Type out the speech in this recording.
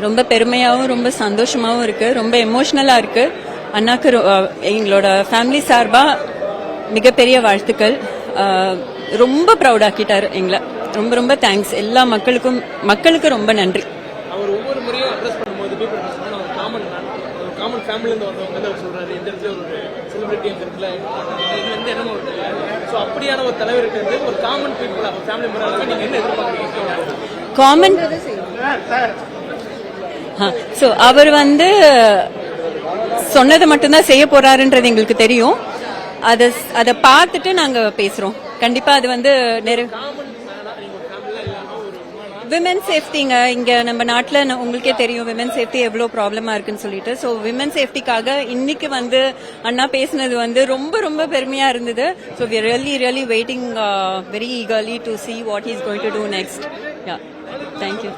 ரொம்ப பெருமையாகவும் ரொம்ப சந்தோஷமாகவும் இருக்கு, ரொம்ப எமோஷனலா இருக்கு. அண்ணாக்கு எங்களோட ஃபேமிலி சார்பா மிகப்பெரிய வாழ்த்துக்கள். ரொம்ப ப்ரௌட் ஆக்கிட்டாரு எங்களை. ரொம்ப ரொம்ப தேங்க்ஸ். எல்லா மக்களுக்கும் ரொம்ப நன்றி. அவர் ஒவ்வொரு முறையும் அட்ரஸ் பண்ணும்போது காமன் ஃபேமிலியில வரவங்க அவர் சொல்றாரு, இந்த இடத்துல ஒரு செலிபிரிட்டி இந்த இடத்துல எந்த இடமும் இருக்கு. ஸோ அப்படியான ஒரு தலைவருக்கு வந்து ஒரு காமன் பீப்புள் அவர் ஃபேமிலி முறை நீங்க என்ன எதிர்பார்க்குறீங்க? காமன் ஸோ அவர் வந்து சொன்னதை மட்டும்தான் செய்ய போறாருன்றது எங்களுக்கு தெரியும். அதை பார்த்துட்டு நாங்க பேசுறோம். கண்டிப்பா அது வந்து விமன் சேஃப்டிங்க. இங்க நம்ம நாட்டில் உங்களுக்கே தெரியும் விமன் சேஃப்டி எவ்வளோ ப்ராப்ளமா இருக்குன்னு சொல்லிட்டு. ஸோ விமன் சேஃப்டிக்காக இன்னைக்கு வந்து அண்ணா பேசினது வந்து ரொம்ப ரொம்ப பெருமையா இருந்தது. So we really waiting very eagerly to see what he is going to do next. Yeah, thank you.